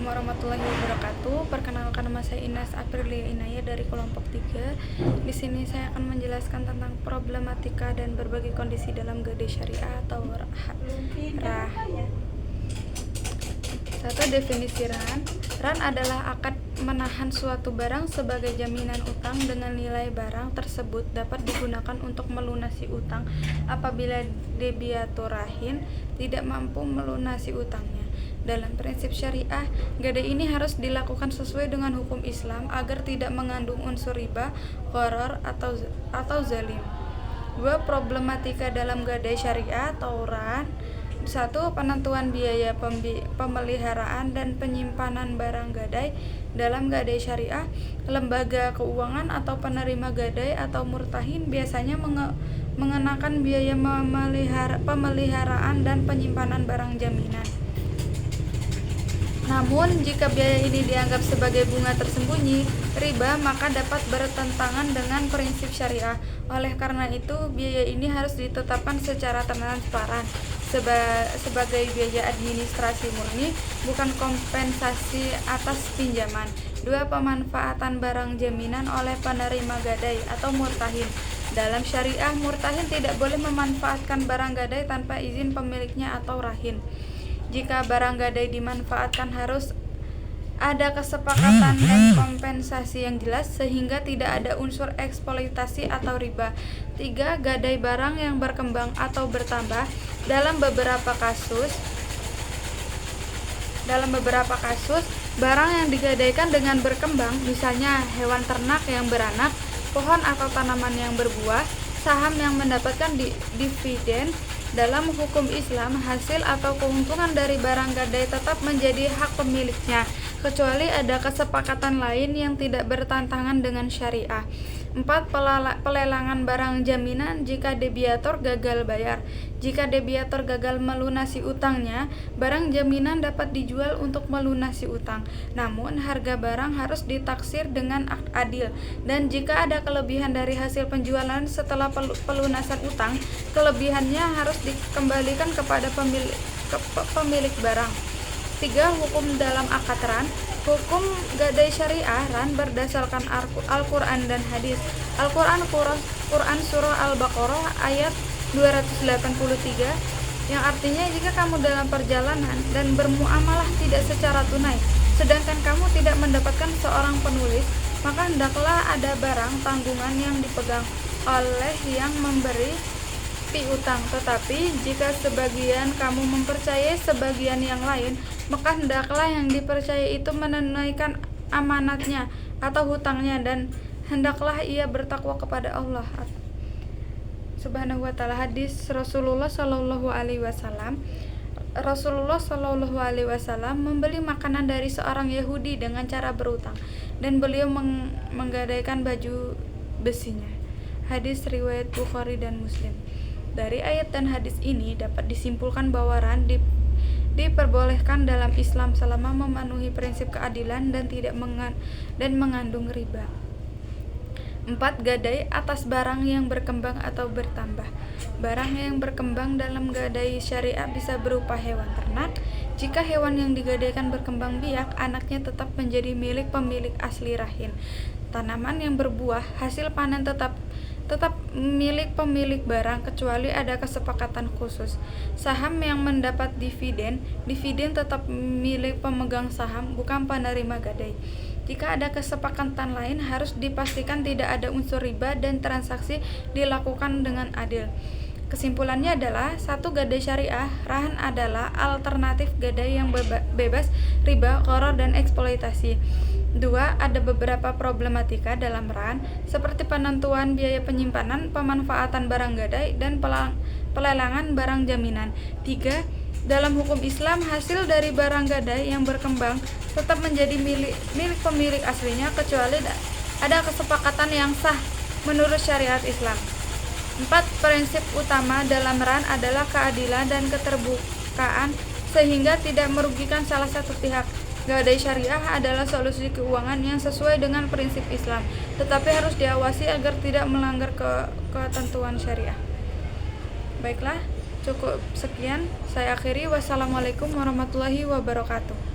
warahmatullahi wabarakatuh. Perkenalkan, nama saya Ines Aprilia Inaya dari kelompok 3. Di sini saya akan menjelaskan tentang problematika dan berbagai kondisi dalam gadai syariah atau RAH. Satu, definisi RAN. RAN adalah akad menahan suatu barang sebagai jaminan utang dengan nilai barang tersebut dapat digunakan untuk melunasi utang apabila debitur rahin tidak mampu melunasi utangnya. Dalam prinsip syariah, gadai ini harus dilakukan sesuai dengan hukum Islam agar tidak mengandung unsur riba, gharar, atau zalim. 2. Problematika dalam gadai syariah atau RAN. 1. Penentuan biaya pemeliharaan dan penyimpanan barang gadai. Dalam gadai syariah, lembaga keuangan atau penerima gadai atau murtahin biasanya mengenakan biaya pemeliharaan dan penyimpanan barang jaminan. Namun, jika biaya ini dianggap sebagai bunga tersembunyi, riba, maka dapat bertentangan dengan prinsip syariah. Oleh karena itu, biaya ini harus ditetapkan secara transparan sebagai biaya administrasi murni, bukan kompensasi atas pinjaman. 2. Pemanfaatan barang jaminan oleh penerima gadai atau murtahin. Dalam syariah, murtahin tidak boleh memanfaatkan barang gadai tanpa izin pemiliknya atau rahin. Jika barang gadai dimanfaatkan, harus ada kesepakatan dan kompensasi yang jelas sehingga tidak ada unsur eksploitasi atau riba. 3. Gadai barang yang berkembang atau bertambah. Dalam beberapa kasus, barang yang digadaikan dengan berkembang, misalnya hewan ternak yang beranak, pohon atau tanaman yang berbuah, saham yang mendapatkan dividen. Dalam hukum Islam, hasil atau keuntungan dari barang gadai tetap menjadi hak pemiliknya, kecuali ada kesepakatan lain yang tidak bertentangan dengan syariah. 4. Pelelangan barang jaminan jika debitur gagal bayar. Jika debitur gagal melunasi utangnya, barang jaminan dapat dijual untuk melunasi utang. Namun, harga barang harus ditaksir dengan adil. Dan jika ada kelebihan dari hasil penjualan setelah pelunasan utang, kelebihannya harus dikembalikan kepada pemilik barang. 3. Hukum dalam akad RAN. Hukum gadai syariah RAN berdasarkan Al-Quran dan hadis. Al-Quran Surah Al-Baqarah ayat 283 yang artinya, jika kamu dalam perjalanan dan bermuamalah tidak secara tunai, sedangkan kamu tidak mendapatkan seorang penulis, maka hendaklah ada barang tanggungan yang dipegang oleh yang memberi piutang. Tetapi jika sebagian kamu mempercayai sebagian yang lain, maka hendaklah yang dipercaya itu menunaikan amanatnya atau hutangnya, dan hendaklah ia bertakwa kepada Allah Subhanahu wa ta'ala. Hadis Rasulullah Shallallahu alaihi wasallam. Rasulullah Shallallahu alaihi wasallam membeli makanan dari seorang Yahudi dengan cara berutang, dan beliau menggadaikan baju besinya. Hadis riwayat Bukhari dan Muslim. Dari ayat dan hadis ini dapat disimpulkan bahwa RAN diperbolehkan dalam Islam selama memenuhi prinsip keadilan dan tidak mengandung riba. 4. Gadai atas barang yang berkembang atau bertambah. Barang yang berkembang dalam gadai syariah bisa berupa hewan ternak. Jika hewan yang digadaikan berkembang biak, anaknya tetap menjadi milik pemilik asli rahin. Tanaman yang berbuah, hasil panen tetap milik pemilik barang kecuali ada kesepakatan khusus. Saham yang mendapat dividen tetap milik pemegang saham, bukan penerima gadai. Jika ada kesepakatan lain, harus dipastikan tidak ada unsur riba dan transaksi dilakukan dengan adil. Kesimpulannya adalah 1. Gadai syariah RAN adalah alternatif gadai yang bebas riba, gharar, dan eksploitasi. 2. Ada beberapa problematika dalam RAN seperti penentuan biaya penyimpanan, pemanfaatan barang gadai, dan pelelangan barang jaminan. 3. Dalam hukum Islam, hasil dari barang gadai yang berkembang tetap menjadi milik pemilik aslinya kecuali ada kesepakatan yang sah menurut syariat Islam. 4. Prinsip utama dalam RAN adalah keadilan dan keterbukaan sehingga tidak merugikan salah satu pihak. Gadai syariah adalah solusi keuangan yang sesuai dengan prinsip Islam, tetapi harus diawasi agar tidak melanggar ketentuan syariah. Baiklah, cukup sekian. Saya akhiri. Wassalamualaikum warahmatullahi wabarakatuh.